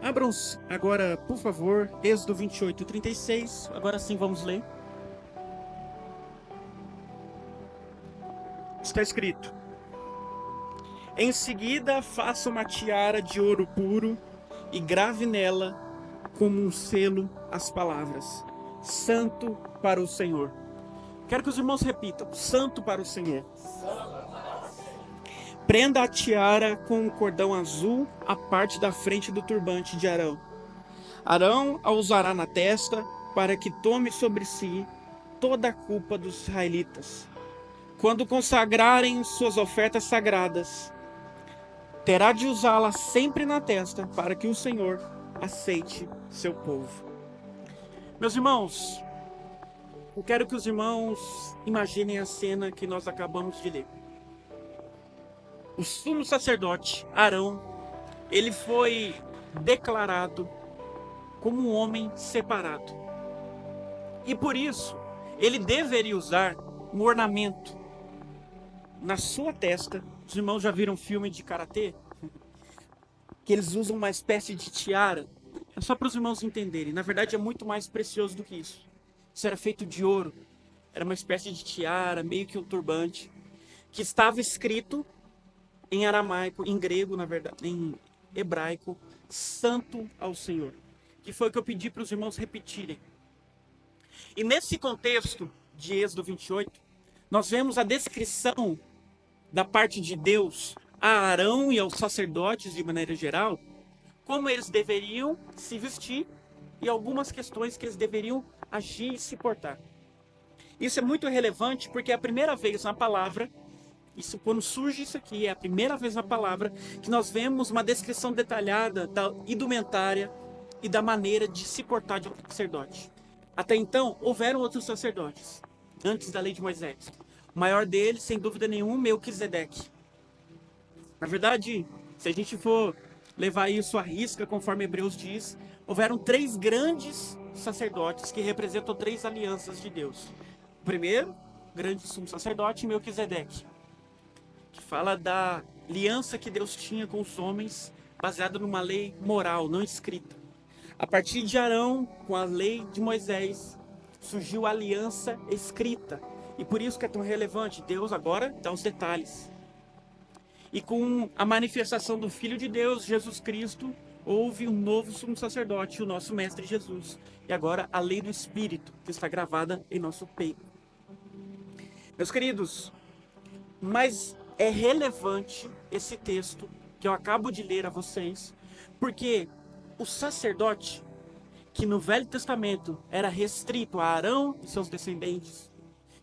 Abram agora, por favor, Êxodo 28, 36. Agora sim vamos ler. Está escrito: Em seguida, faça uma tiara de ouro puro e grave nela, como um selo, as palavras: Santo para o Senhor. Quero que os irmãos repitam: Santo para o Senhor. Prenda a tiara com um cordão azul à parte da frente do turbante de Arão. Arão a usará na testa para que tome sobre si toda a culpa dos israelitas. Quando consagrarem suas ofertas sagradas, terá de usá-la sempre na testa para que o Senhor aceite seu povo. Meus irmãos, eu quero que os irmãos imaginem a cena que nós acabamos de ler. O sumo sacerdote Arão, ele foi declarado como um homem separado. E por isso, ele deveria usar um ornamento na sua testa. Os irmãos já viram filme de karatê? Que eles usam uma espécie de tiara. É só para os irmãos entenderem. Na verdade, é muito mais precioso do que isso. Isso era feito de ouro. Era uma espécie de tiara, meio que um turbante, que estava escrito em aramaico, em grego, na verdade, em hebraico, Santo ao Senhor. Que foi o que eu pedi para os irmãos repetirem. E nesse contexto de Êxodo 28, nós vemos a descrição da parte de Deus a Arão e aos sacerdotes de maneira geral, como eles deveriam se vestir e algumas questões que eles deveriam agir e se portar. Isso é muito relevante porque é a primeira vez na palavra, quando surge isso aqui, é a primeira vez na palavra que nós vemos uma descrição detalhada da indumentária e da maneira de se portar de um sacerdote. Até então, houveram outros sacerdotes, antes da lei de Moisés. O maior deles, sem dúvida nenhuma, Melquisedeque. Na verdade, se a gente for levar isso à risca, conforme Hebreus diz, houveram 3 grandes sacerdotes que representam 3 alianças de Deus. O primeiro, grande sumo sacerdote, Melquisedeque, que fala da aliança que Deus tinha com os homens, baseada numa lei moral, não escrita. A partir de Arão, com a lei de Moisés, surgiu a aliança escrita. E por isso que é tão relevante. Deus agora dá os detalhes. E com a manifestação do Filho de Deus, Jesus Cristo, houve um novo sumo sacerdote, o nosso Mestre Jesus. E agora a lei do Espírito, que está gravada em nosso peito. Meus queridos, mas é relevante esse texto que eu acabo de ler a vocês, porque o sacerdote, que no Velho Testamento era restrito a Arão e seus descendentes,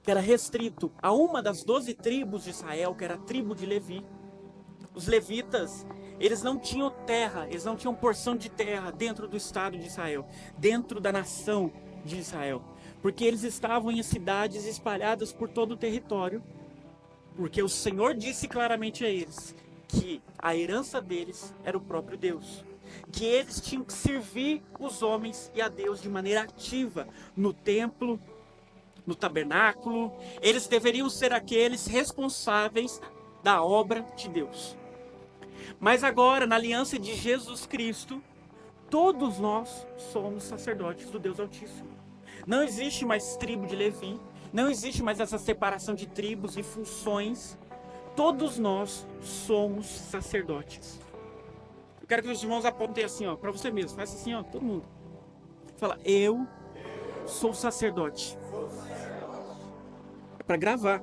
que era restrito a uma das 12 tribos de Israel, que era a tribo de Levi. Os levitas, eles não tinham terra, eles não tinham porção de terra dentro do estado de Israel, dentro da nação de Israel, porque eles estavam em cidades espalhadas por todo o território, porque o Senhor disse claramente a eles que a herança deles era o próprio Deus, que eles tinham que servir os homens e a Deus de maneira ativa no templo, no tabernáculo. Eles deveriam ser aqueles responsáveis da obra de Deus. Mas agora, na aliança de Jesus Cristo, todos nós somos sacerdotes do Deus Altíssimo. Não existe mais tribo de Levi, não existe mais essa separação de tribos e funções. Todos nós somos sacerdotes. Eu quero que os irmãos apontem assim, ó, para você mesmo. Faz assim, ó, todo mundo. Fala: eu sou sacerdote. É para gravar.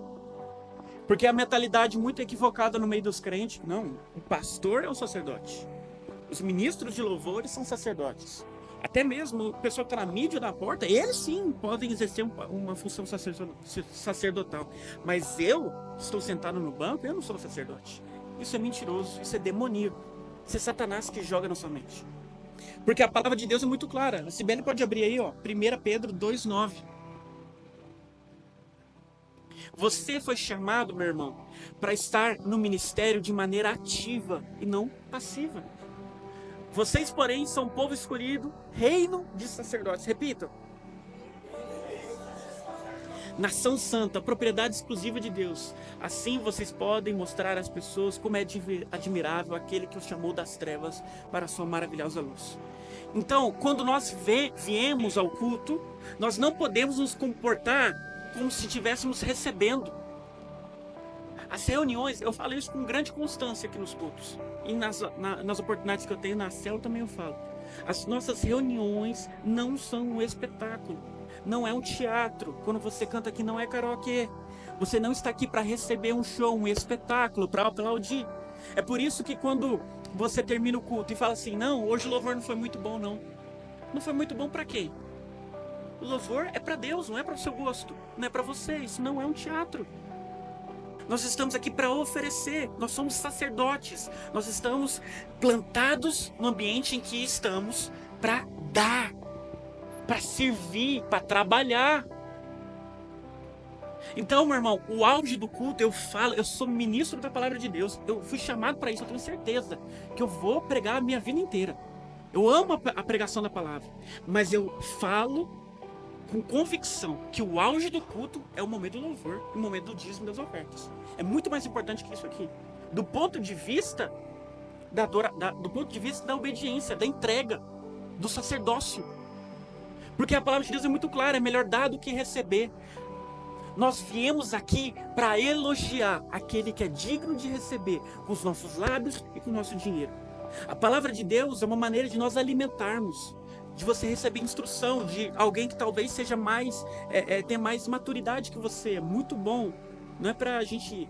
Porque a mentalidade muito equivocada no meio dos crentes. Não, o pastor é o sacerdote. Os ministros de louvores são sacerdotes. Até mesmo o pessoal que está na mídia da porta, eles sim podem exercer uma função sacerdotal. Mas eu estou sentado no banco, eu não sou sacerdote. Isso é mentiroso, isso é demoníaco. Isso é Satanás que joga na sua mente. Porque a palavra de Deus é muito clara. A Sibeli pode abrir aí, ó, 1 Pedro 2,9. Você foi chamado, meu irmão, para estar no ministério de maneira ativa e não passiva. Vocês, porém, são um povo escolhido, reino de sacerdotes. Repitam. nação santa, propriedade exclusiva de Deus. Assim vocês podem mostrar às pessoas como é admirável aquele que os chamou das trevas para a sua maravilhosa luz. Então, quando nós viemos ao culto, nós não podemos nos comportar como se estivéssemos recebendo. As reuniões, eu falo isso com grande constância aqui nos cultos. E nas oportunidades que eu tenho na célula também eu falo. As nossas reuniões não são um espetáculo. Não é um teatro. Quando você canta aqui, não é karaokê. Você não está aqui para receber um show, um espetáculo, para aplaudir. É por isso que quando você termina o culto e fala assim, não, hoje o louvor não foi muito bom, não. Não foi muito bom para quem? O louvor é para Deus, não é para o seu gosto. Não é para você, isso não é um teatro. Nós estamos aqui para oferecer, nós somos sacerdotes, nós estamos plantados no ambiente em que estamos para dar, para servir, para trabalhar. Então, meu irmão, o auge do culto, eu falo, eu sou ministro da palavra de Deus, eu fui chamado para isso, eu tenho certeza que eu vou pregar a minha vida inteira. Eu amo a pregação da palavra, mas eu falo com convicção que o auge do culto é o momento do louvor, o momento do dízimo das ofertas. É muito mais importante que isso aqui. Do ponto de vista do ponto de vista da obediência, da entrega, do sacerdócio. Porque a palavra de Deus é muito clara, é melhor dar do que receber. Nós viemos aqui para elogiar aquele que é digno de receber com os nossos lábios e com o nosso dinheiro. A palavra de Deus é uma maneira de nós alimentarmos, de você receber instrução de alguém que talvez seja mais, tenha mais maturidade que você. É muito bom. Não é para a gente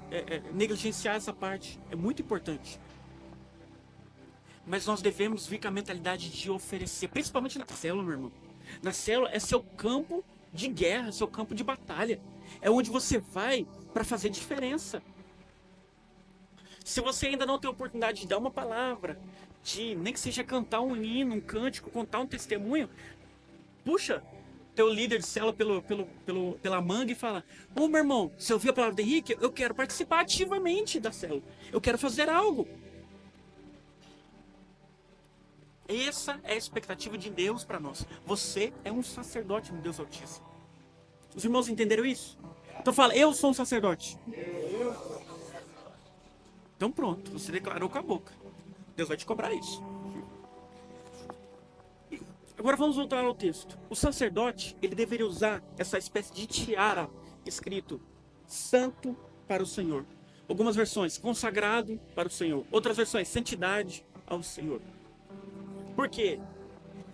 negligenciar essa parte. É muito importante. Mas nós devemos vir com a mentalidade de oferecer, principalmente na célula, meu irmão. Na célula é seu campo de guerra, seu campo de batalha. É onde você vai para fazer diferença. Se você ainda não tem a oportunidade de dar uma palavra, de nem que seja cantar um hino, um cântico, contar um testemunho, puxa teu líder de célula pela manga e fala: ô meu irmão, você ouviu a palavra do Henrique? Eu quero participar ativamente da célula. Eu quero fazer algo. Essa é a expectativa de Deus para nós. Você é um sacerdote do Deus Altíssimo. Os irmãos entenderam isso? Então fala, eu sou um sacerdote. Então pronto, você declarou com a boca. Deus vai te cobrar isso. Agora vamos voltar ao texto. O sacerdote, ele deveria usar essa espécie de tiara escrito santo para o Senhor. Algumas versões, consagrado para o Senhor. Outras versões, santidade ao Senhor. Por quê?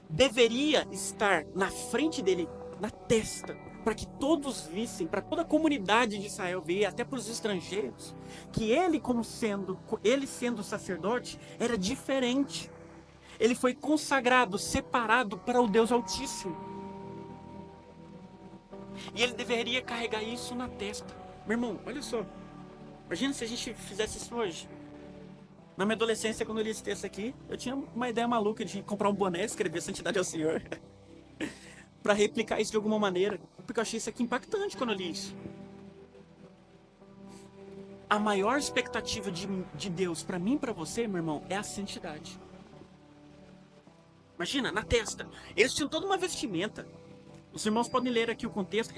Deveria estar na frente dele, na testa, para que todos vissem, para toda a comunidade de Israel ver, até para os estrangeiros, que ele sendo sacerdote, era diferente. Ele foi consagrado, separado para o Deus Altíssimo. E ele deveria carregar isso na testa. Meu irmão, olha só. Imagina se a gente fizesse isso hoje. Na minha adolescência, quando eu li esse texto aqui, eu tinha uma ideia maluca de comprar um boné e escrever Santidade ao Senhor. Para replicar isso de alguma maneira. Porque eu achei isso aqui impactante quando eu li isso. A maior expectativa de Deus para mim e para você, meu irmão, é a santidade. Imagina, na testa. Eles tinham toda uma vestimenta. Os irmãos podem ler aqui o contexto.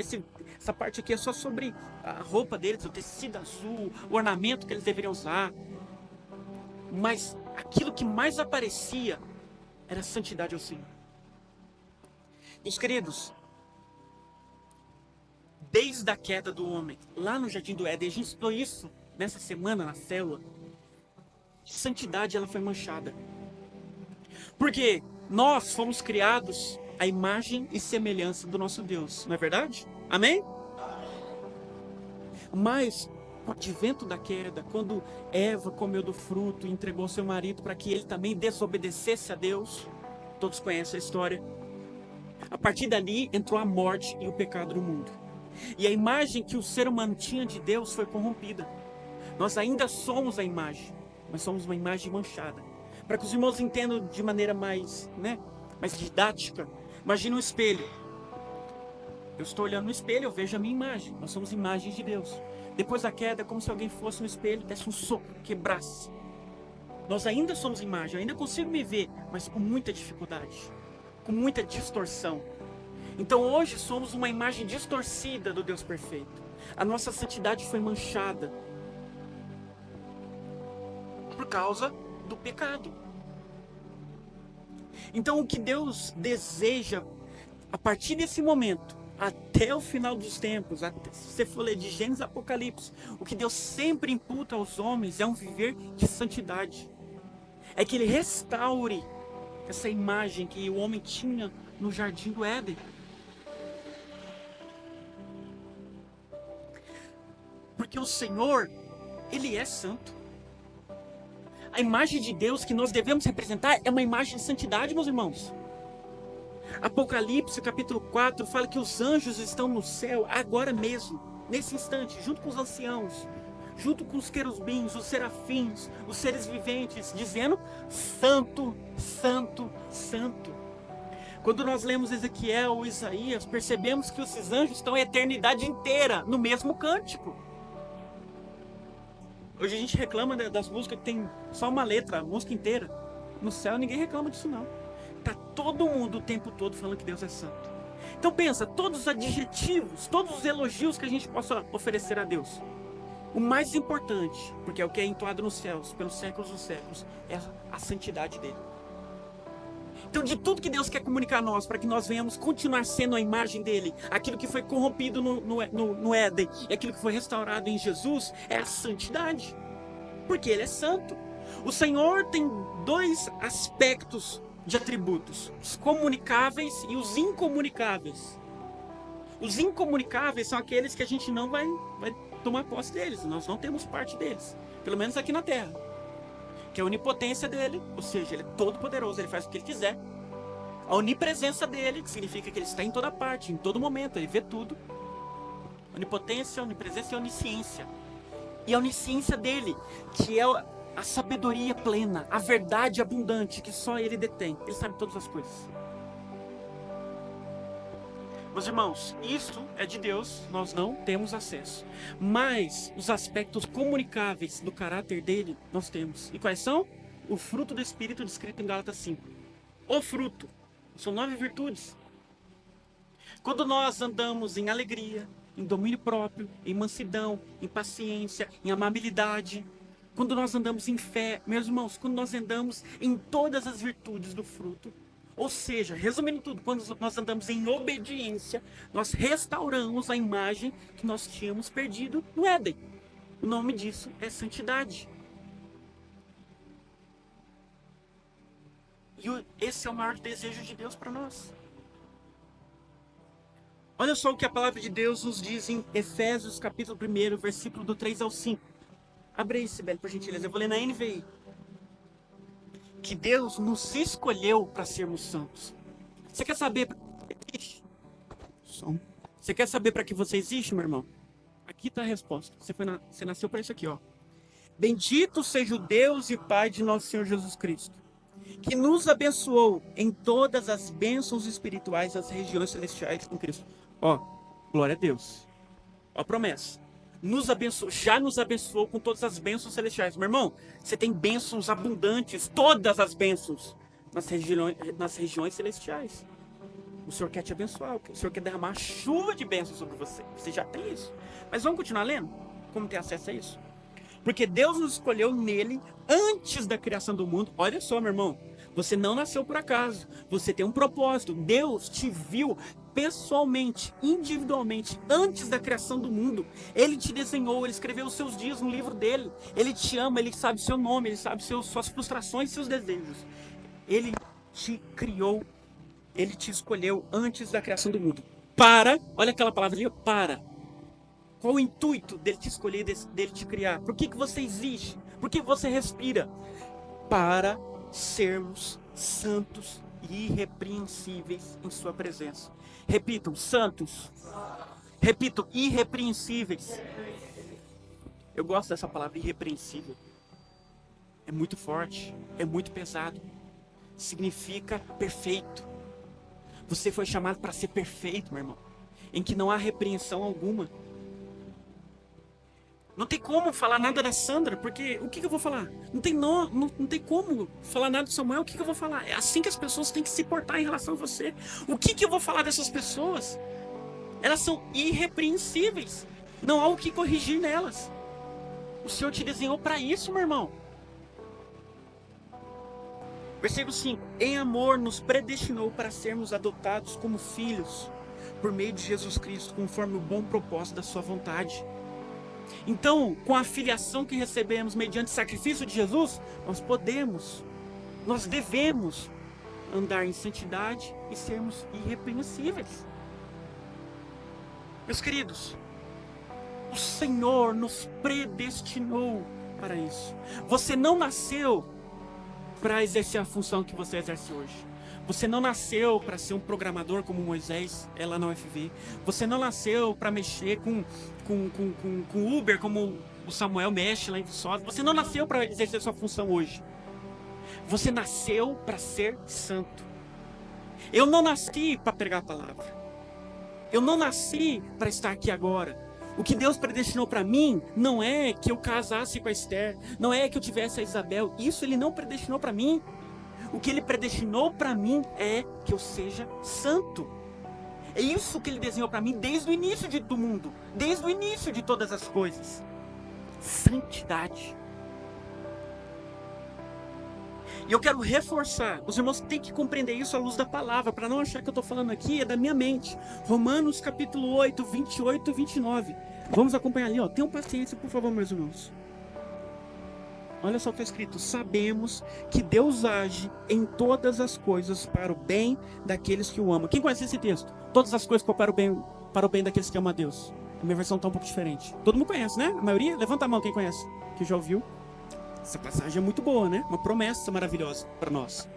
Essa parte aqui é só sobre a roupa deles, o tecido azul, o ornamento que eles deveriam usar. Mas aquilo que mais aparecia era a santidade ao Senhor. Meus queridos, desde a queda do homem, lá no Jardim do Éden, a gente estudou isso nessa semana na célula. Santidade, ela foi manchada. Porque nós fomos criados à imagem e semelhança do nosso Deus, não é verdade? Amém? Mas, com o advento da queda, quando Eva comeu do fruto e entregou seu marido para que ele também desobedecesse a Deus, todos conhecem a história. A partir dali entrou a morte e o pecado no mundo. E a imagem que o ser humano tinha de Deus foi corrompida. Nós ainda somos a imagem, mas somos uma imagem manchada. Para que os irmãos entendam de maneira mais didática, imagine um espelho. Eu estou olhando no espelho, eu vejo a minha imagem. Nós somos imagens de Deus. Depois da queda, é como se alguém fosse no espelho, desse um soco, quebrasse. Nós ainda somos imagem, eu ainda consigo me ver, mas com muita dificuldade, com muita distorção. Então hoje somos uma imagem distorcida do Deus perfeito. A nossa santidade foi manchada por causa do pecado. Então o que Deus deseja a partir desse momento, até o final dos tempos, se você for ler de Gênesis a Apocalipse, o que Deus sempre imputa aos homens é um viver de santidade. É que Ele restaure essa imagem que o homem tinha no jardim do Éden. Porque o Senhor, Ele é santo. A imagem de Deus que nós devemos representar é uma imagem de santidade, meus irmãos. Apocalipse, capítulo 4, fala que os anjos estão no céu agora mesmo, nesse instante, junto com os anciãos, junto com os querubins, os serafins, os seres viventes, dizendo: Santo, Santo, Santo. Quando nós lemos Ezequiel ou Isaías, percebemos que esses anjos estão a eternidade inteira no mesmo cântico. Hoje a gente reclama das músicas que tem só uma letra, a música inteira. No céu ninguém reclama disso não. Tá todo mundo o tempo todo falando que Deus é santo. Então pensa, todos os adjetivos, todos os elogios que a gente possa oferecer a Deus. O mais importante, porque é o que é entoado nos céus, pelos séculos dos séculos, é a santidade dele. Então de tudo que Deus quer comunicar a nós, para que nós venhamos continuar sendo a imagem dele, aquilo que foi corrompido no Éden, e aquilo que foi restaurado em Jesus, é a santidade. Porque ele é santo. O Senhor tem dois aspectos de atributos: os comunicáveis e os incomunicáveis. Os incomunicáveis são aqueles que a gente não vai tomar posse deles, nós não temos parte deles, pelo menos aqui na Terra. Que é a onipotência dele, ou seja, ele é todo poderoso, ele faz o que ele quiser. A onipresença dele, que significa que ele está em toda parte, em todo momento, ele vê tudo. Onipotência, onipresença e onisciência. E a onisciência dele, que é a sabedoria plena, a verdade abundante que só ele detém. Ele sabe todas as coisas. Meus irmãos, isso é de Deus, nós não temos acesso. Mas os aspectos comunicáveis do caráter dele, nós temos. E quais são? O fruto do Espírito descrito em Gálatas 5. O fruto. São 9 virtudes. Quando nós andamos em alegria, em domínio próprio, em mansidão, em paciência, em amabilidade, quando nós andamos em fé, meus irmãos, quando nós andamos em todas as virtudes do fruto, ou seja, resumindo tudo, quando nós andamos em obediência, nós restauramos a imagem que nós tínhamos perdido no Éden. O nome disso é santidade. E esse é o maior desejo de Deus para nós. Olha só o que a palavra de Deus nos diz em Efésios capítulo 1, versículo do 3 ao 5. Abre aí, Sibeli, por gentileza. Eu vou ler na NVI. Que Deus nos escolheu para sermos santos. Você quer saber para que existe? Você quer saber para que você existe, meu irmão? Aqui está a resposta. Você nasceu para isso aqui, ó. Bendito seja o Deus e Pai de nosso Senhor Jesus Cristo, que nos abençoou em todas as bênçãos espirituais das regiões celestiais com Cristo. Ó, glória a Deus. Ó a promessa. Já nos abençoou com todas as bênçãos celestiais. Meu irmão, você tem bênçãos abundantes, todas as bênçãos nas regiões celestiais. O Senhor quer te abençoar, o Senhor quer derramar chuva de bênçãos sobre você. Você já tem isso. Mas vamos continuar lendo? Como ter acesso a isso? Porque Deus nos escolheu nele antes da criação do mundo. Olha só, meu irmão, você não nasceu por acaso. Você tem um propósito. Deus te viu pessoalmente, individualmente, antes da criação do mundo. Ele te desenhou, ele escreveu os seus dias no livro dele. Ele te ama, ele sabe seu nome, ele sabe suas frustrações e seus desejos. Ele te criou, ele te escolheu antes da criação do mundo. Olha aquela palavra ali, para. Qual o intuito dele te escolher, dele te criar? Por que você existe? Por que você respira? Para sermos santos e irrepreensíveis em sua presença. Repitam, santos. Repitam, irrepreensíveis. Eu gosto dessa palavra, irrepreensível. É muito forte, é muito pesado. Significa perfeito. Você foi chamado para ser perfeito, meu irmão, em que não há repreensão alguma. Não tem como falar nada da Sandra, porque o que eu vou falar? Não tem como falar nada do Samuel, o que eu vou falar? É assim que as pessoas têm que se portar em relação a você. O que eu vou falar dessas pessoas? Elas são irrepreensíveis. Não há o que corrigir nelas. O Senhor te desenhou para isso, meu irmão. Versículo 5. Em amor nos predestinou para sermos adotados como filhos, por meio de Jesus Cristo, conforme o bom propósito da sua vontade. Então, com a filiação que recebemos mediante o sacrifício de Jesus, nós devemos andar em santidade e sermos irrepreensíveis. Meus queridos, o Senhor nos predestinou para isso. Você não nasceu para exercer a função que você exerce hoje. Você não nasceu para ser um programador como Moisés é lá na UFV. Você não nasceu para mexer com Uber como o Samuel mexe lá em Viçosa. Você não nasceu para exercer sua função hoje. Você nasceu para ser santo. Eu não nasci para pregar a palavra. Eu não nasci para estar aqui agora. O que Deus predestinou para mim não é que eu casasse com a Esther, não é que eu tivesse a Isabel. Isso Ele não predestinou para mim. O que Ele predestinou para mim é que eu seja santo. É isso que Ele desenhou para mim desde o início do mundo, desde o início de todas as coisas. Santidade. E eu quero reforçar, os irmãos têm que compreender isso à luz da palavra, para não achar que eu estou falando aqui é da minha mente. Romanos capítulo 8, 28 e 29. Vamos acompanhar ali, ó. Tenham paciência, por favor, meus irmãos. Olha só o que está escrito. Sabemos que Deus age em todas as coisas para o bem daqueles que o amam. Quem conhece esse texto? Todas as coisas cooperam para o bem daqueles que amam a Deus. A minha versão está um pouco diferente. Todo mundo conhece, né? A maioria? Levanta a mão quem conhece, que já ouviu. Essa passagem é muito boa, né? Uma promessa maravilhosa para nós.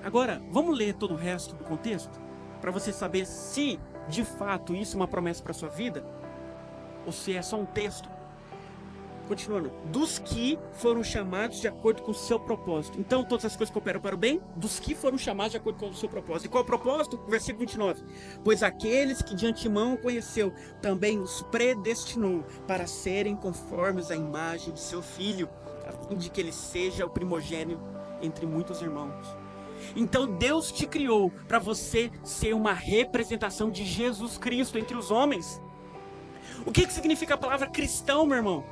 Agora, vamos ler todo o resto do contexto? Para você saber se, de fato, isso é uma promessa para a sua vida? Ou se é só um texto? Continuando. Dos que foram chamados de acordo com o seu propósito. Então, todas as coisas cooperam para o bem? Dos que foram chamados de acordo com o seu propósito. E qual é o propósito? Versículo 29. Pois aqueles que de antemão conheceu, também os predestinou para serem conformes à imagem de seu Filho, a fim de que ele seja o primogênito entre muitos irmãos. Então Deus te criou para você ser uma representação de Jesus Cristo entre os homens. O que significa a palavra cristão, meu irmão?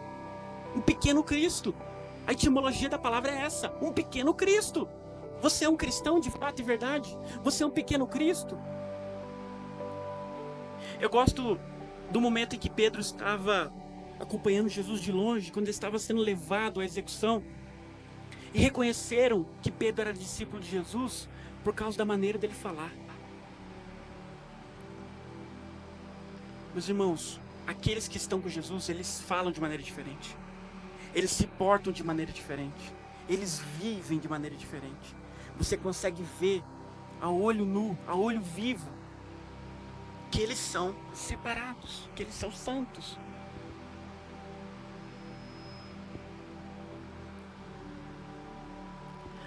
Um pequeno Cristo. A etimologia da palavra é essa, um pequeno Cristo. Você é um cristão de fato e verdade? Você é um pequeno Cristo? Eu gosto do momento em que Pedro estava acompanhando Jesus de longe, quando ele estava sendo levado à execução, e reconheceram que Pedro era discípulo de Jesus por causa da maneira dele falar. Meus irmãos, aqueles que estão com Jesus, eles falam de maneira diferente. Eles se portam de maneira diferente. Eles vivem de maneira diferente. Você consegue ver a olho nu, a olho vivo, que eles são separados, que eles são santos.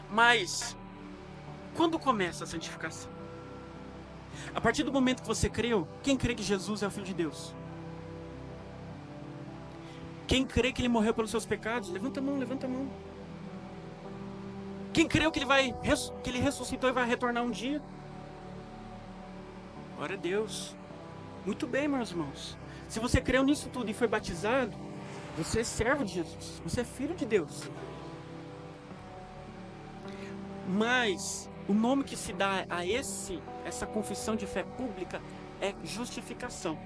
Mas, quando começa a santificação? A partir do momento que você creu, quem crê que Jesus é o Filho de Deus? Quem crê que Ele morreu pelos seus pecados? Levanta a mão, levanta a mão. Quem creu que Ele ressuscitou e vai retornar um dia? Glória a Deus. Muito bem, meus irmãos. Se você creu nisso tudo e foi batizado, você é servo de Jesus. Você é filho de Deus. Mas o nome que se dá a essa confissão de fé pública é justificação.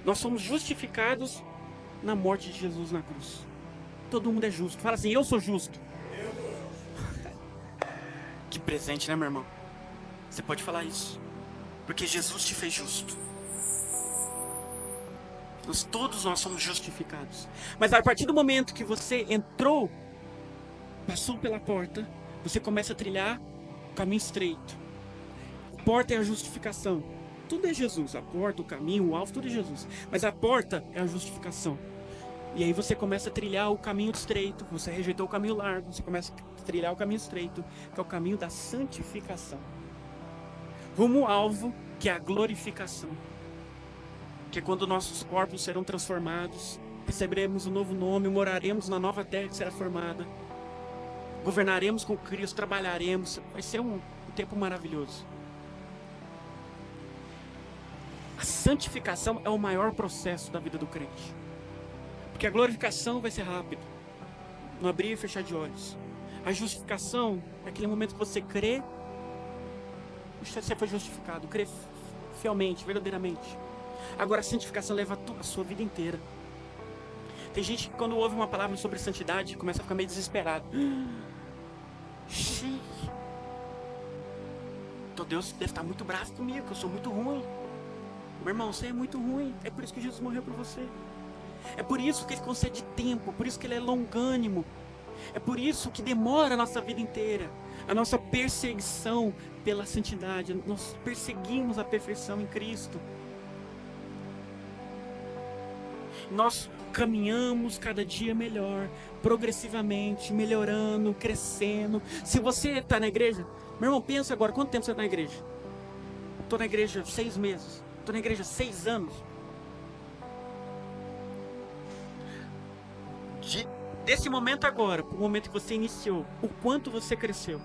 Nós somos justificados na morte de Jesus na cruz. Todo mundo é justo. Fala assim, eu sou justo. Que presente, né, meu irmão? Você pode falar isso. Porque Jesus te fez justo. Todos nós somos justificados. Mas a partir do momento que você entrou, passou pela porta, você começa a trilhar o caminho estreito. A porta é a justificação. Tudo é Jesus. A porta, o caminho, o alvo, tudo é Jesus. Mas a porta é a justificação. E aí você começa a trilhar o caminho estreito. Você rejeitou o caminho largo. Você começa a trilhar o caminho estreito, que é o caminho da santificação. Rumo ao alvo, que é a glorificação. Que é quando nossos corpos serão transformados receberemos um novo nome, moraremos na nova terra que será formada, governaremos com Cristo, trabalharemos, vai ser um tempo maravilhoso. A santificação é o maior processo da vida do crente, porque a glorificação vai ser rápida, no abrir e fechar de olhos. A justificação é aquele momento que você crê, você foi justificado, crê fielmente, verdadeiramente. Agora a santificação leva a sua vida inteira. Tem gente que quando ouve uma palavra sobre santidade começa a ficar meio desesperado. Então Deus deve estar muito bravo comigo, que eu sou muito ruim. Meu irmão, você é muito ruim. É por isso que Jesus morreu por você. É por isso que Ele concede tempo, por isso que Ele é longânimo. É por isso que demora a nossa vida inteira. A nossa perseguição pela santidade. Nós perseguimos a perfeição em Cristo. Nós caminhamos cada dia melhor, progressivamente, melhorando, crescendo. Se você está na igreja, meu irmão, pensa agora, quanto tempo você está na igreja? Estou na igreja 6 meses. Estou na igreja 6 anos. Desse momento agora, para o momento que você iniciou, o quanto você cresceu?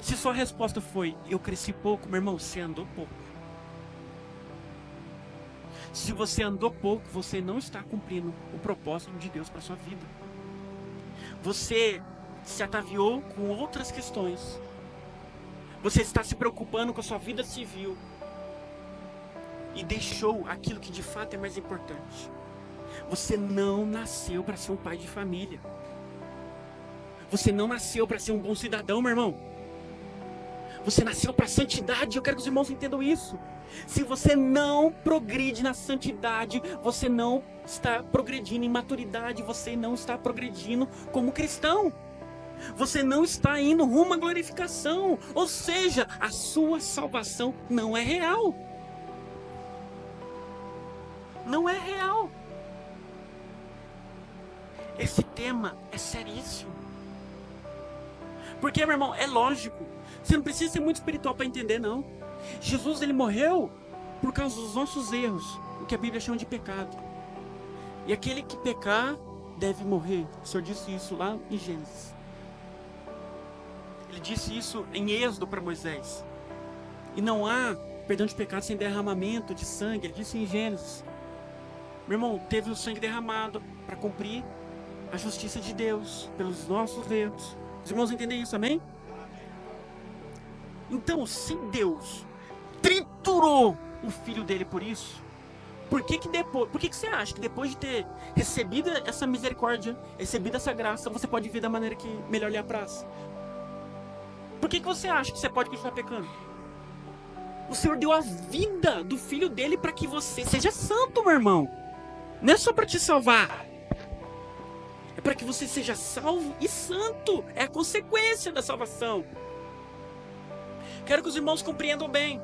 Se sua resposta foi, eu cresci pouco, meu irmão, você andou pouco. Se você andou pouco, você não está cumprindo o propósito de Deus para sua vida. Você se ataviou com outras questões. Você está se preocupando com a sua vida civil e deixou aquilo que de fato é mais importante. Você não nasceu para ser um pai de família. Você não nasceu para ser um bom cidadão, meu irmão. Você nasceu para santidade. Eu quero que os irmãos entendam isso. Se você não progride na santidade, você não está progredindo em maturidade, você não está progredindo como cristão. Você não está indo rumo à glorificação. Ou seja, a sua salvação não é real. Não é real. Esse tema é seríssimo. Porque, meu irmão, é lógico. Você não precisa ser muito espiritual para entender, não. Jesus, ele morreu por causa dos nossos erros, o que a Bíblia chama de pecado. E aquele que pecar deve morrer. O Senhor disse isso lá em Gênesis. Ele disse isso em Êxodo para Moisés. E não há perdão de pecado sem derramamento de sangue. Ele disse em Gênesis. Meu irmão, teve o sangue derramado para cumprir a justiça de Deus pelos nossos erros. Os irmãos entendem isso, amém? Então, se Deus triturou o filho dele por isso, por que você acha que depois de ter recebido essa misericórdia, recebido essa graça, você pode viver da maneira que melhor lhe apraz? Por que você acha que você pode continuar pecando? O Senhor deu a vida do filho dele para que você seja santo, meu irmão. Não é só para te salvar. É para que você seja salvo e santo. É a consequência da salvação. Quero que os irmãos compreendam bem.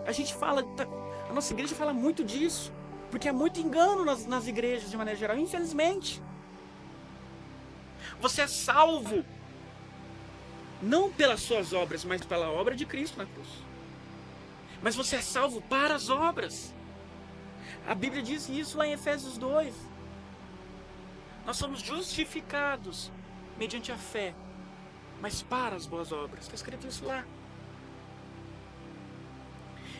A nossa igreja fala muito disso. Porque há muito engano nas igrejas de maneira geral, infelizmente. Você é salvo. Não pelas suas obras, mas pela obra de Cristo na cruz. Mas você é salvo para as obras. A Bíblia diz isso lá em Efésios 2. Nós somos justificados mediante a fé, mas para as boas obras. Está escrito isso lá.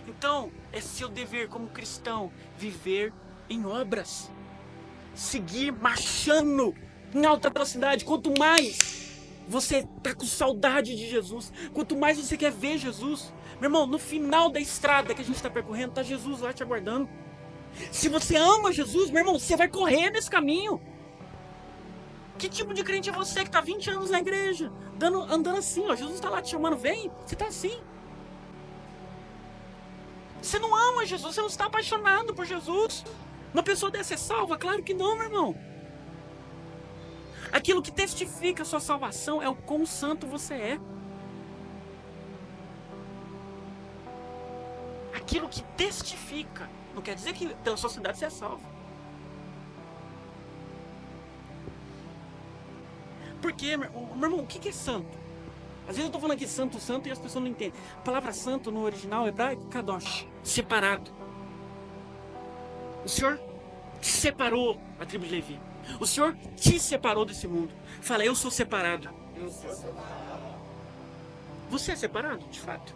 Então, é seu dever como cristão viver em obras. Seguir marchando em alta velocidade. Quanto mais você está com saudade de Jesus, quanto mais você quer ver Jesus, meu irmão, no final da estrada que a gente está percorrendo, está Jesus lá te aguardando. Se você ama Jesus, meu irmão, você vai correr nesse caminho. Que tipo de crente é você que está 20 anos na igreja, andando assim, ó, Jesus está lá te chamando, vem, você está assim. Você não ama Jesus, você não está apaixonado por Jesus. Uma pessoa dessa é salva? Claro que não, meu irmão. Aquilo que testifica a sua salvação é o quão santo você é. Aquilo que testifica. Não quer dizer que pela sociedade você é salvo. Porque, meu irmão, o que é santo? Às vezes eu estou falando aqui santo e as pessoas não entendem. A palavra santo no original hebraico, kadosh, separado. O Senhor separou a tribo de Levi. O Senhor te separou desse mundo. Fala, eu sou separado. Você é separado, de fato.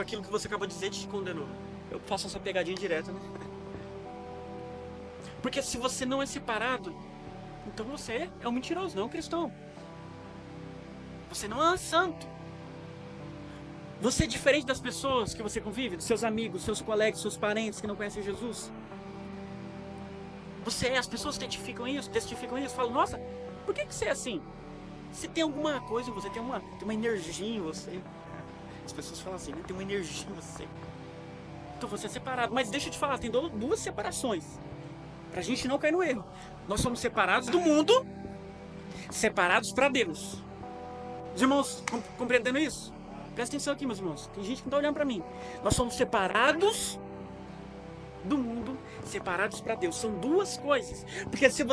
Aquilo que você acabou de dizer te condenou. Eu faço essa pegadinha direta, né? Porque se você não é separado, então você é um mentiroso, não é um cristão. Você não é um santo. Você é diferente das pessoas que você convive, dos seus amigos, seus colegas, seus parentes que não conhecem Jesus. As pessoas testificam isso, falam, nossa, por que você é assim? Você tem alguma coisa em você, tem uma energia em você. As pessoas falam assim, né? Tem uma energia em você. Então você é separado. Mas deixa eu te falar, tem duas separações. Pra gente não cair no erro. Nós somos separados do mundo, separados para Deus. Os irmãos, compreendendo isso? Presta atenção aqui, meus irmãos. Tem gente que não tá olhando para mim. Nós somos separados do mundo, separados para Deus. São duas coisas. Porque se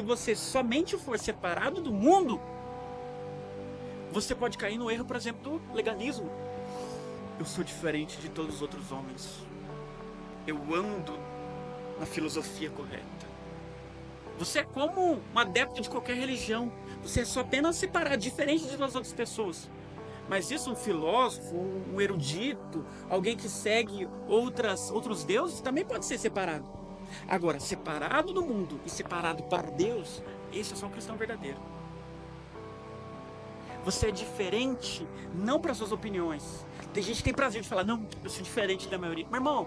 você somente for separado do mundo, você pode cair no erro, por exemplo, do legalismo. Eu sou diferente de todos os outros homens. Eu ando na filosofia correta. Você é como um adepto de qualquer religião. Você é só apenas separado, diferente das outras pessoas. Mas isso, um filósofo, um erudito, alguém que segue outros deuses, também pode ser separado. Agora, separado do mundo e separado para Deus, esse é só um cristão verdadeiro. Você é diferente, não para suas opiniões. Tem gente que tem prazer de falar, não, eu sou diferente da maioria. Meu irmão,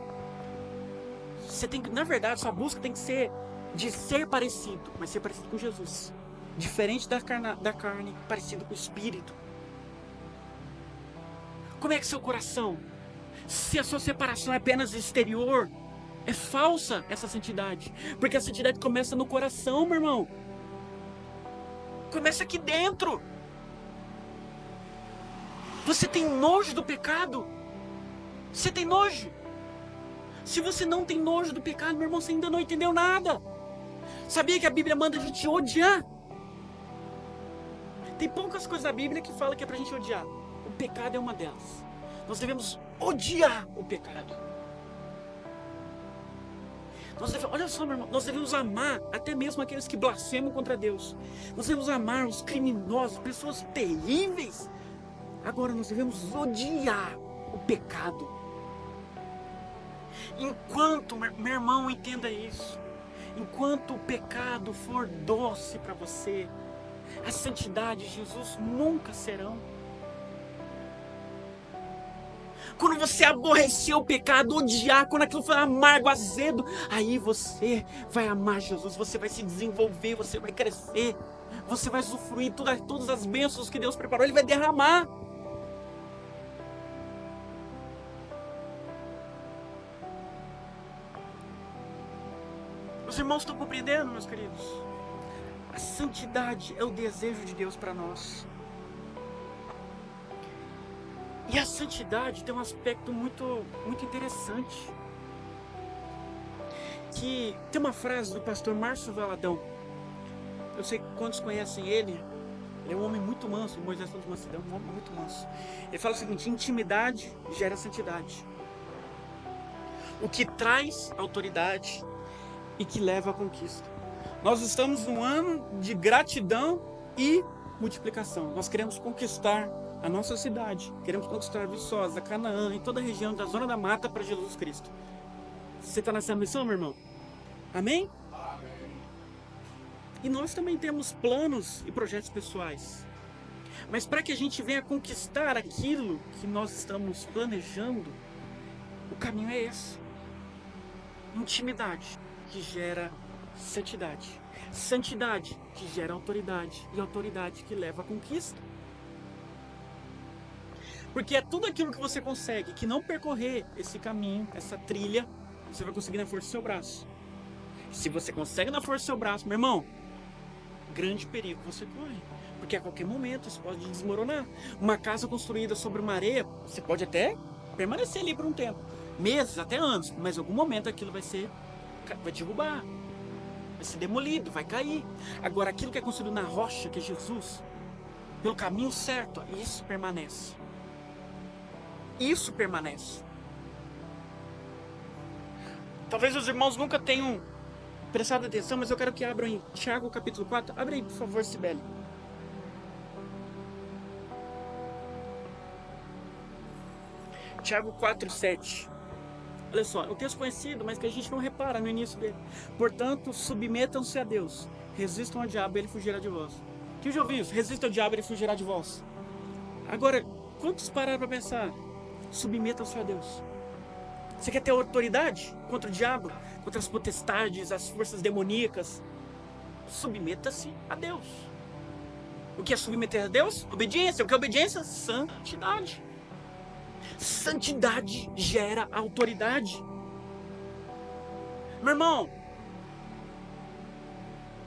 na verdade, sua busca tem que ser de ser parecido, mas ser parecido com Jesus. Diferente da carne, parecido com o Espírito. Como é que seu coração? Se a sua separação é apenas exterior, é falsa essa santidade. Porque a santidade começa no coração, meu irmão. Começa aqui dentro. Você tem nojo do pecado? Você tem nojo? Se você não tem nojo do pecado, meu irmão, você ainda não entendeu nada. Sabia que a Bíblia manda a gente odiar? Tem poucas coisas da Bíblia que falam que é pra gente odiar. O pecado é uma delas. Nós devemos odiar o pecado. Olha só, meu irmão, nós devemos amar até mesmo aqueles que blasfemam contra Deus. Nós devemos amar os criminosos, pessoas terríveis. Agora nós devemos odiar o pecado. Enquanto, meu irmão, entenda isso. Enquanto o pecado for doce para você, a santidade e Jesus nunca serão. Quando você aborrecer o pecado, odiar, quando aquilo for amargo, azedo, aí você vai amar Jesus, você vai se desenvolver, você vai crescer, você vai usufruir todas as bênçãos que Deus preparou, Ele vai derramar. Os irmãos estão compreendendo, meus queridos? A santidade é o desejo de Deus para nós. E a santidade tem um aspecto muito, muito interessante. Que tem uma frase do pastor Márcio Valadão. Eu sei que quantos conhecem ele. Ele é um homem muito manso, Moisés de Mansidão, um homem muito manso. Ele fala o seguinte: intimidade gera santidade. O que traz autoridade e que leva à conquista. Nós estamos num ano de gratidão e multiplicação. Nós queremos conquistar a nossa cidade, queremos conquistar Viçosa, Canaã e toda a região da Zona da Mata para Jesus Cristo. Você está nessa missão, meu irmão? Amém? Amém. E nós também temos planos e projetos pessoais. Mas para que a gente venha conquistar aquilo que nós estamos planejando, o caminho é esse. Intimidade que gera santidade. Santidade que gera autoridade. E autoridade que leva à conquista. Porque é tudo aquilo que você consegue, que não percorrer esse caminho, essa trilha, você vai conseguir na força do seu braço. Se você consegue na força do seu braço, meu irmão, grande perigo você corre. Porque a qualquer momento isso pode desmoronar. Uma casa construída sobre uma areia, você pode até permanecer ali por um tempo. Meses, até anos. Mas em algum momento aquilo vai derrubar. Vai ser demolido, vai cair. Agora aquilo que é construído na rocha, que é Jesus, pelo caminho certo, isso permanece. Isso permanece. Talvez os irmãos nunca tenham prestado atenção, mas eu quero que abram em Tiago capítulo 4. Abre aí, por favor, Sibeli. Tiago 4:7. Olha só, é um texto conhecido, mas que a gente não repara no início dele. Portanto, submetam-se a Deus. Resistam ao diabo e ele fugirá de vós. Quem já ouviu isso? Resista ao diabo e ele fugirá de vós. Agora, quantos pararam para pensar? Submetam-se a Deus. Você quer ter autoridade contra o diabo? Contra as potestades, as forças demoníacas? Submeta-se a Deus. O que é submeter a Deus? Obediência. O que é obediência? Santidade. Santidade gera autoridade. Meu irmão,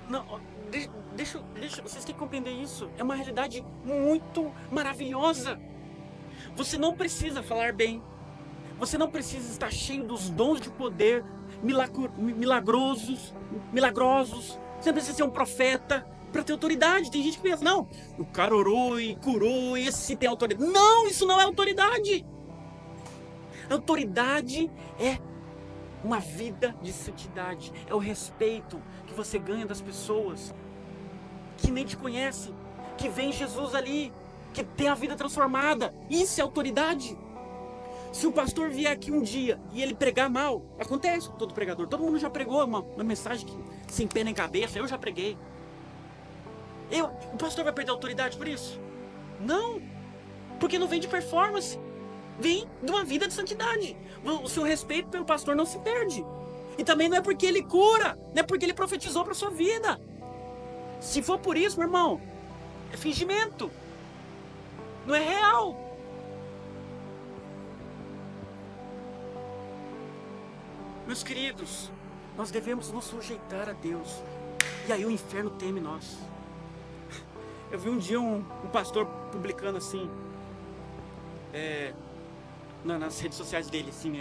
não, deixa, vocês têm que compreender isso. É uma realidade muito maravilhosa. Você não precisa falar bem. Você não precisa estar cheio dos dons de poder milagrosos. Você não precisa ser um profeta para ter autoridade. Tem gente que pensa, não, o cara orou e curou, esse tem autoridade. Não, isso não é autoridade. Autoridade é uma vida de santidade. É o respeito que você ganha das pessoas que nem te conhecem, que vem Jesus ali, que tem a vida transformada. Isso é autoridade. Se o pastor vier aqui um dia e ele pregar mal, acontece com todo pregador. Todo mundo já pregou uma mensagem que sem pena em cabeça. Eu já preguei. O pastor vai perder a autoridade por isso? Não. Porque não vem de performance. Vem de uma vida de santidade. O seu respeito pelo pastor não se perde. E também não é porque ele cura, não é porque ele profetizou para sua vida. Se for por isso, meu irmão, é fingimento. Não é real. Meus queridos, nós devemos nos sujeitar a Deus. E aí o inferno teme nós. Eu vi um dia um pastor publicando assim, nas redes sociais dele, assim,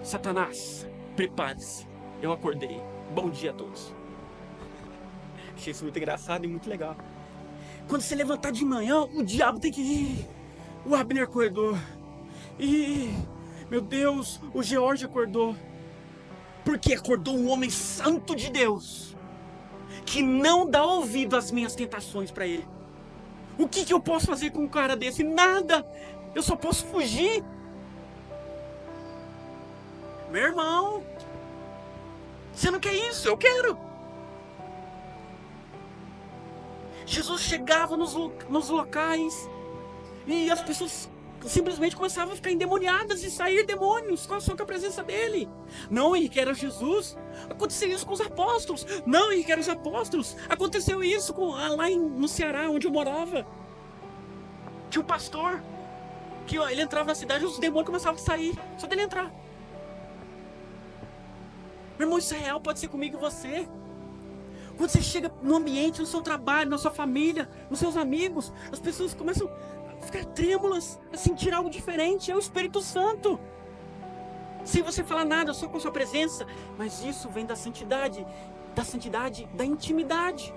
Satanás, prepare-se, eu acordei, bom dia a todos. Achei isso muito engraçado e muito legal. Quando você levantar de manhã, o diabo tem que ir. O Abner acordou. E, meu Deus, o George acordou. Porque acordou um homem santo de Deus, que não dá ouvido às minhas tentações para ele. O que eu posso fazer com um cara desse? Nada. Eu só posso fugir. Meu irmão, você não quer isso? Eu quero. Jesus chegava nos locais e as pessoas simplesmente começavam a ficar endemoniadas e sair demônios só com a presença dele. Não, Henrique, era Jesus. Aconteceu isso com os apóstolos. Não, Henrique, eram os apóstolos. Aconteceu isso lá no Ceará, onde eu morava. Tinha um pastor que ele entrava na cidade e os demônios começavam a sair só dele entrar. Meu irmão, isso é real, pode ser comigo e você. Quando você chega no ambiente, no seu trabalho, na sua família, nos seus amigos, as pessoas começam a ficar trêmulas, a sentir algo diferente. É o Espírito Santo. Sem você falar nada, só com a sua presença. Mas isso vem da santidade, da intimidade.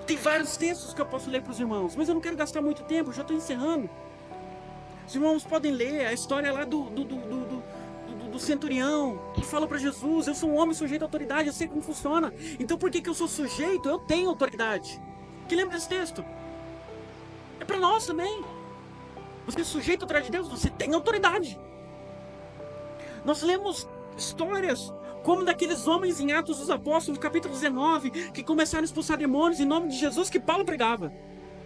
Tem vários textos que eu posso ler para os irmãos, mas eu não quero gastar muito tempo, já estou encerrando. Os irmãos podem ler a história lá do centurião, que fala para Jesus, eu sou um homem sujeito à autoridade, eu sei como funciona. Então por que eu sou sujeito? Eu tenho autoridade. Quem lembra desse texto? É para nós também. Você é sujeito à autoridade de Deus, você tem autoridade. Nós lemos histórias como daqueles homens em Atos dos Apóstolos, capítulo 19, que começaram a expulsar demônios em nome de Jesus que Paulo pregava.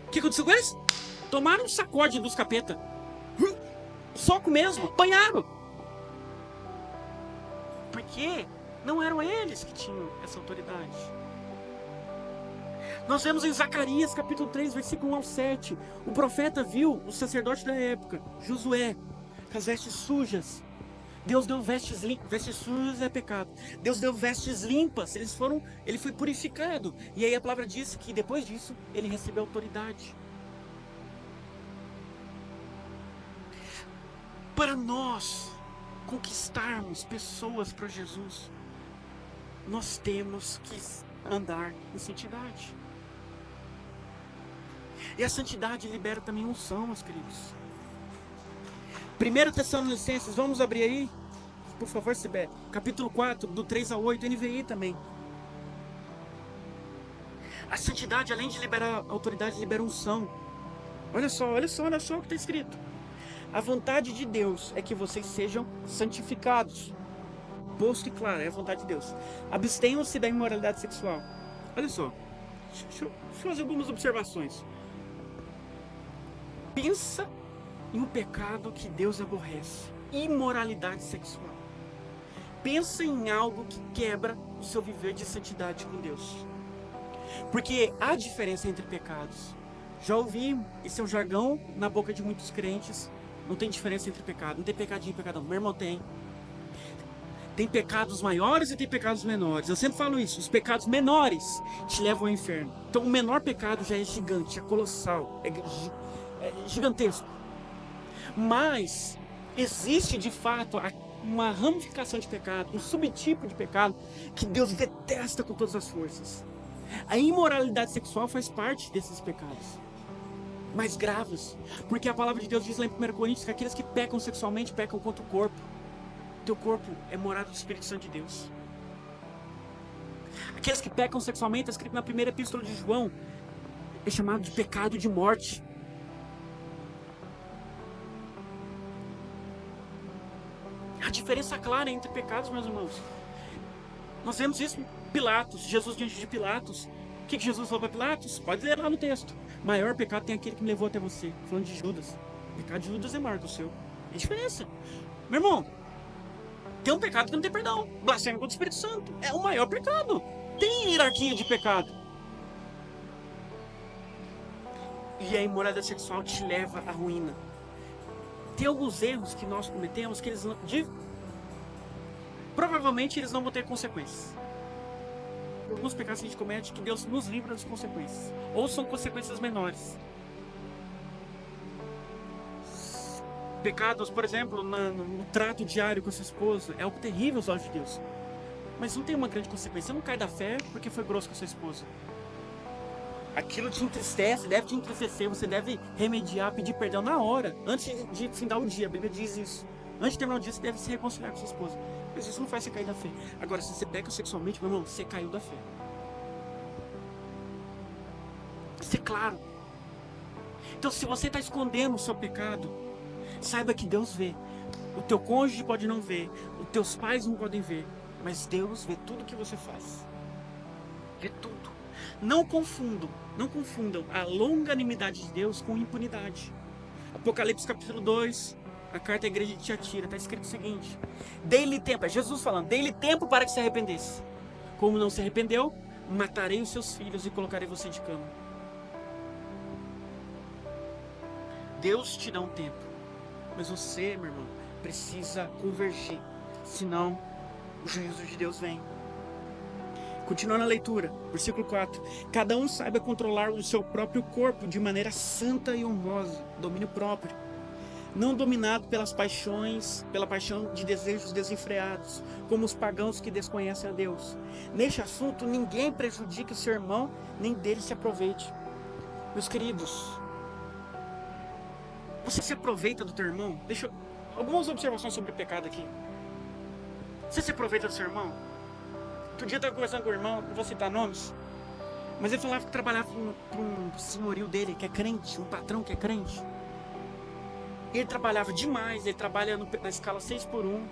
O que aconteceu com eles? Tomaram um sacode dos capeta. Soco mesmo, apanharam. Porque não eram eles que tinham essa autoridade. Nós vemos em Zacarias capítulo 3, versículo 1 ao 7. O profeta viu o sacerdote da época, Josué, com as vestes sujas. Deus deu vestes limpas. Vestes sujas é pecado. Deus deu vestes limpas. Ele foi purificado. E aí a palavra diz que depois disso ele recebeu autoridade. Para nós conquistarmos pessoas para Jesus, nós temos que andar em santidade. E a santidade libera também unção, meus queridos. 1 Tessalonicenses, vamos abrir aí? Por favor, Sibé. Capítulo 4, do 3 a 8, NVI também. A santidade, além de liberar autoridade, libera unção. Olha só o que está escrito. A vontade de Deus é que vocês sejam santificados. Posto e claro, é a vontade de Deus. Abstenham-se da imoralidade sexual. Olha só. Deixa eu fazer algumas observações. Pensa em um pecado que Deus aborrece. Imoralidade sexual. Pensa em algo que quebra o seu viver de santidade com Deus. Porque há diferença entre pecados. Já ouvi, esse é um jargão na boca de muitos crentes. Não tem diferença entre pecado. Não tem pecadinho e pecadão. Meu irmão, tem. Tem pecados maiores e tem pecados menores. Eu sempre falo isso. Os pecados menores te levam ao inferno. Então o menor pecado já é gigante, é colossal, é gigantesco. Mas existe de fato uma ramificação de pecado, um subtipo de pecado que Deus detesta com todas as forças. A imoralidade sexual faz parte desses pecados mais graves, porque a palavra de Deus diz lá em 1 Coríntios que aqueles que pecam sexualmente pecam contra o corpo. Teu corpo é morada do Espírito Santo de Deus. Aqueles que pecam sexualmente, escrito na primeira epístola de João, é chamado de pecado de morte. A diferença clara entre pecados, meus irmãos. Nós vemos isso em Pilatos, Jesus diante de Pilatos. O que Jesus falou para Pilatos? Pode ler lá no texto. Maior pecado tem aquele que me levou até você. Falando de Judas. O pecado de Judas é maior que o seu. É diferença. Meu irmão, tem um pecado que não tem perdão. Blasfêmia contra o Espírito Santo. É o maior pecado. Tem hierarquia de pecado. E a imoralidade sexual te leva à ruína. Tem alguns erros que nós cometemos que eles não, provavelmente eles não vão ter consequências. Alguns pecados que a gente comete que Deus nos livra das consequências. Ou são consequências menores. Pecados, por exemplo, no trato diário com a sua esposa, é algo terrível aos olhos de Deus. Mas não tem uma grande consequência. Você não cai da fé porque foi grosso com a sua esposa. Aquilo te entristece, deve te entristecer. Você deve remediar, pedir perdão na hora, antes de findar o dia. A Bíblia diz isso. Antes de terminar o dia, você deve se reconciliar com a sua esposa. Mas isso não faz você cair da fé. Agora, se você peca sexualmente, meu irmão, você caiu da fé. Isso é claro. Então, se você está escondendo o seu pecado, saiba que Deus vê. O teu cônjuge pode não ver, os teus pais não podem ver, mas Deus vê tudo que você faz. Vê tudo. Não confundam a longanimidade de Deus com impunidade. Apocalipse capítulo 2, a carta à igreja de Tiatira, está escrito o seguinte: dei-lhe tempo, é Jesus falando, dei-lhe tempo para que se arrependesse. Como não se arrependeu, matarei os seus filhos e colocarei você de cama. Deus te dá um tempo, mas você, meu irmão, precisa convergir, senão o juízo de Deus vem. Continuando a leitura, versículo 4. Cada um saiba controlar o seu próprio corpo de maneira santa e honrosa, domínio próprio, não dominado pela paixão de desejos desenfreados, como os pagãos que desconhecem a Deus. Neste assunto, ninguém prejudique o seu irmão, nem dele se aproveite. Meus queridos, você se aproveita do teu irmão? Algumas observações sobre o pecado aqui. Você se aproveita do seu irmão? Outro dia eu estava conversando com o irmão, não vou citar nomes, mas ele falava que trabalhava para um senhorio dele, que é crente, um patrão que é crente. Ele trabalhava demais, ele trabalha na escala 6x1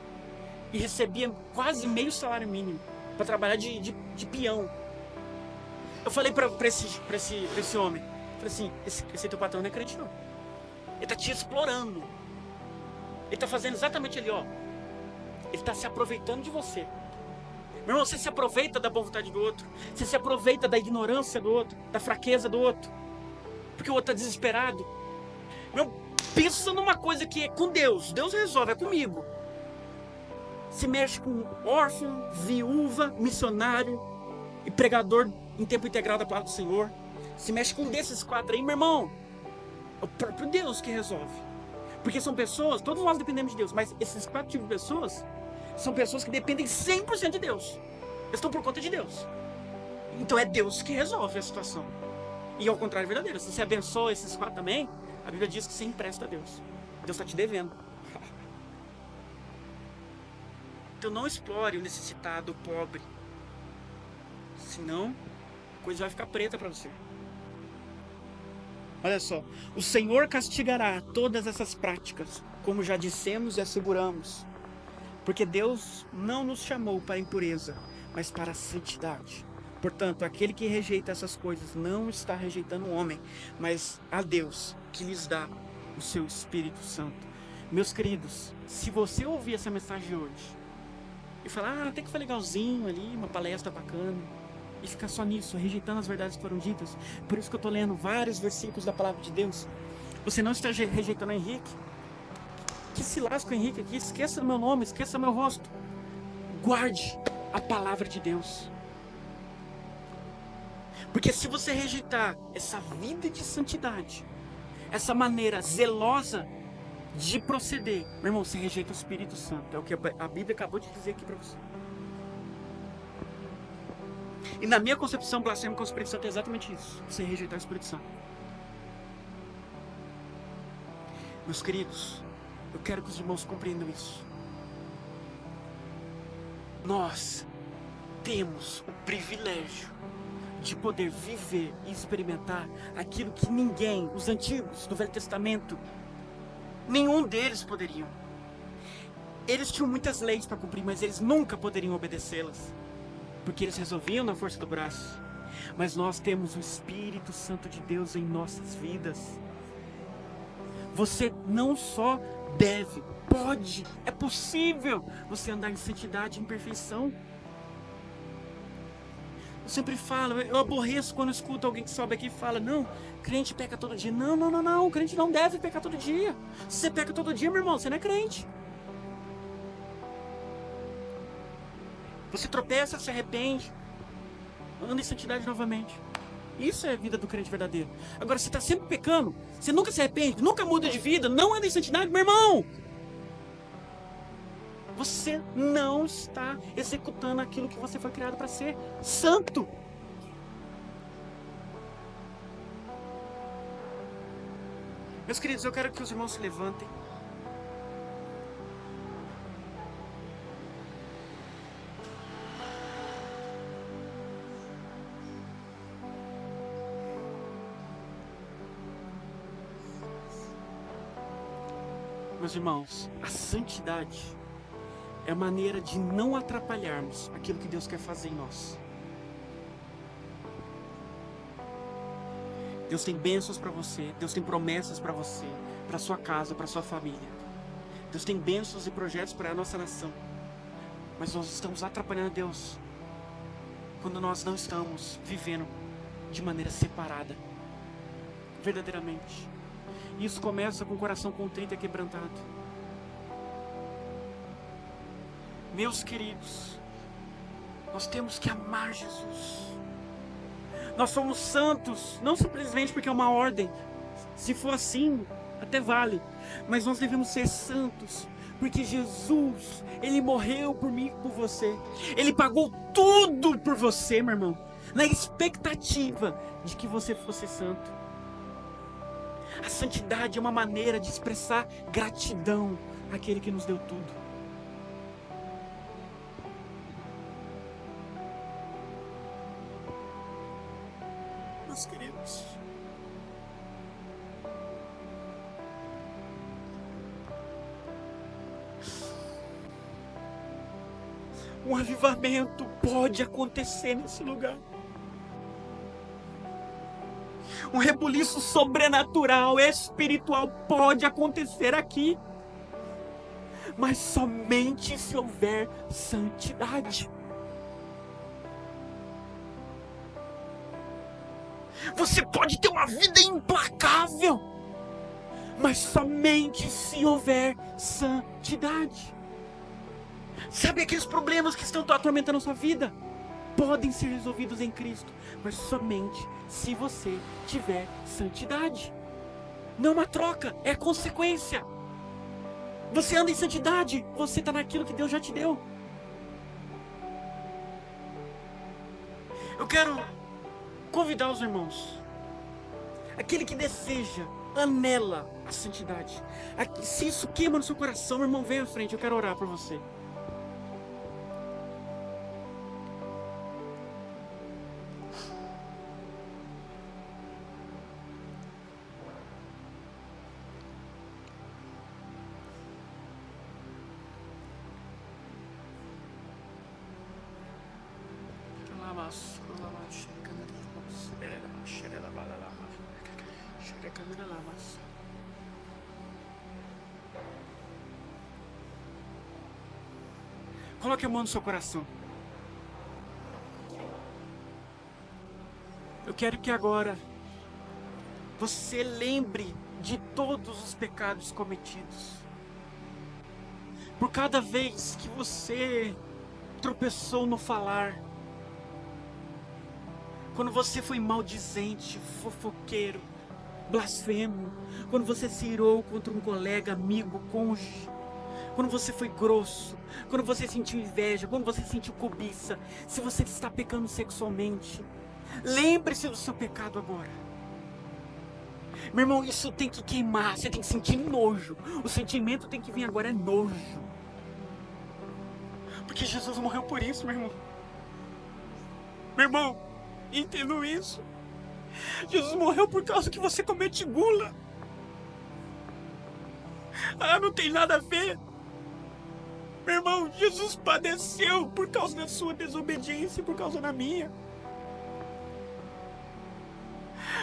e recebia quase meio salário mínimo para trabalhar de peão. Eu falei para esse homem, falei assim, esse teu patrão não é crente não. Ele está te explorando. Ele está fazendo exatamente ali, ó. Ele está se aproveitando de você. Meu irmão, você se aproveita da boa vontade do outro. Você se aproveita da ignorância do outro, da fraqueza do outro. Porque o outro está desesperado. Meu irmão, pensa numa coisa que é com Deus. Deus resolve, é comigo. Se mexe com órfão, viúva, missionário e pregador em tempo integral da palavra do Senhor. Se mexe com um desses 4 aí, meu irmão. É o próprio Deus que resolve. Porque são pessoas, todos nós dependemos de Deus, mas esses 4 tipos de pessoas são pessoas que dependem 100% de Deus. Eles estão por conta de Deus. Então é Deus que resolve a situação. E ao contrário é verdadeiro. Se você abençoa esses 4 também, a Bíblia diz que você empresta a Deus. Deus está te devendo. Então não explore o necessitado, o pobre. Senão, a coisa vai ficar preta para você. Olha só, o Senhor castigará todas essas práticas, como já dissemos e asseguramos. Porque Deus não nos chamou para a impureza, mas para a santidade. Portanto, aquele que rejeita essas coisas não está rejeitando o homem, mas a Deus, que lhes dá o seu Espírito Santo. Meus queridos, se você ouvir essa mensagem hoje e falar, até que foi legalzinho ali, uma palestra bacana, e ficar só nisso, rejeitando as verdades que foram ditas, por isso que eu estou lendo vários versículos da palavra de Deus, você não está rejeitando o Henrique, que se lasca o Henrique aqui, esqueça do meu nome, esqueça do meu rosto. Guarde a palavra de Deus. Porque se você rejeitar essa vida de santidade, essa maneira zelosa de proceder, meu irmão, você rejeita o Espírito Santo. É o que a Bíblia acabou de dizer aqui para você. E na minha concepção, blasfêmia com o Espírito Santo é exatamente isso. Você rejeitar o Espírito Santo. Meus queridos, eu quero que os irmãos compreendam isso. Nós temos o privilégio de poder viver e experimentar aquilo que ninguém, os antigos do Velho Testamento, nenhum deles poderiam. Eles tinham muitas leis para cumprir, mas eles nunca poderiam obedecê-las, porque eles resolviam na força do braço. Mas nós temos o Espírito Santo de Deus em nossas vidas. Você não só deve, pode, é possível você andar em santidade e em perfeição. Eu sempre falo, eu aborreço quando eu escuto alguém que sobe aqui e fala, não, crente peca todo dia. Não, crente não deve pecar todo dia. Se você peca todo dia, meu irmão, você não é crente. Você tropeça, se arrepende, anda em santidade novamente. Isso é a vida do crente verdadeiro. Agora, você está sempre pecando, você nunca se arrepende, nunca muda de vida, não anda em santidade, meu irmão. Você não está executando aquilo que você foi criado para ser, santo. Meus queridos, eu quero que os irmãos se levantem. Meus irmãos, a santidade é a maneira de não atrapalharmos aquilo que Deus quer fazer em nós. Deus tem bênçãos para você, Deus tem promessas para você, para sua casa, para sua família. Deus tem bênçãos e projetos para a nossa nação. Mas nós estamos atrapalhando Deus quando nós não estamos vivendo de maneira separada, verdadeiramente. Isso começa com o coração contrito e quebrantado. Meus queridos, nós temos que amar Jesus. Nós somos santos, não simplesmente porque é uma ordem. Se for assim, até vale. Mas nós devemos ser santos, porque Jesus, Ele morreu por mim e por você. Ele pagou tudo por você, meu irmão, na expectativa de que você fosse santo. A santidade é uma maneira de expressar gratidão àquele que nos deu tudo. Meus queridos, um avivamento pode acontecer nesse lugar. Um rebuliço sobrenatural, espiritual pode acontecer aqui. Mas somente se houver santidade. Você pode ter uma vida implacável, mas somente se houver santidade. Sabe aqueles problemas que estão atormentando a sua vida? Podem ser resolvidos em Cristo, mas somente se você tiver santidade. Não é uma troca, é consequência. Você anda em santidade, você está naquilo que Deus já te deu. Eu quero convidar os irmãos, aquele que deseja, anela a santidade. Se isso queima no seu coração, meu irmão, vem à frente, eu quero orar por você. Coloque a mão no seu coração. Eu quero que agora você lembre de todos os pecados cometidos. Por cada vez que você tropeçou no falar, quando você foi maldizente, fofoqueiro, blasfemo, quando você se irou contra um colega, amigo, cônjuge, quando você foi grosso, quando você sentiu inveja, quando você sentiu cobiça, se você está pecando sexualmente, lembre-se do seu pecado agora. Meu irmão, isso tem que queimar, você tem que sentir nojo. O sentimento tem que vir agora, é nojo. Porque Jesus morreu por isso, meu irmão. Meu irmão, entendo isso. Jesus morreu por causa que você comete gula. Ah, não tem nada a ver. Meu irmão, Jesus padeceu por causa da sua desobediência e por causa da minha.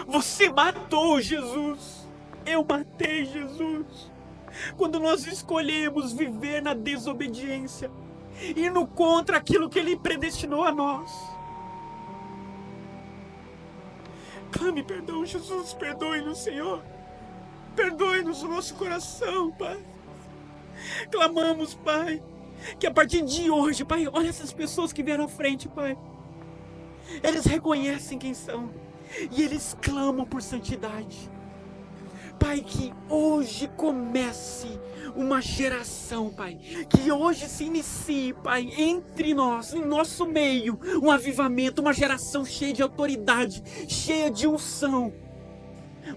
Você matou Jesus. Eu matei Jesus. Quando nós escolhemos viver na desobediência, indo contra aquilo que Ele predestinou a nós. Clame perdão, Jesus. Perdoe-nos, Senhor. Perdoe-nos o nosso coração, Pai. Clamamos, Pai, que a partir de hoje, Pai, olha essas pessoas que vieram à frente, Pai. Eles reconhecem quem são e eles clamam por santidade. Pai, que hoje comece uma geração, Pai. Que hoje se inicie, Pai, entre nós, em nosso meio, um avivamento, uma geração cheia de autoridade, cheia de unção.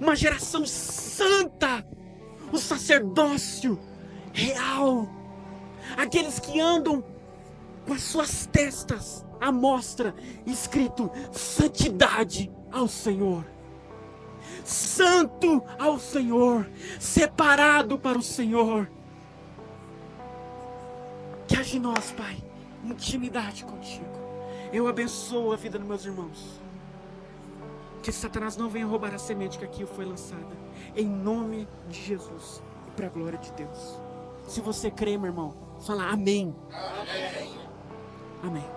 Uma geração santa, o sacerdócio real. Aqueles que andam com as suas testas à mostra, escrito santidade ao Senhor. Santo ao Senhor, separado para o Senhor. Que haja em nós, Pai, intimidade contigo. Eu abençoo a vida dos meus irmãos. Que Satanás não venha roubar a semente que aqui foi lançada. Em nome de Jesus e para a glória de Deus. Se você crê, meu irmão, fala amém. Amém. Amém.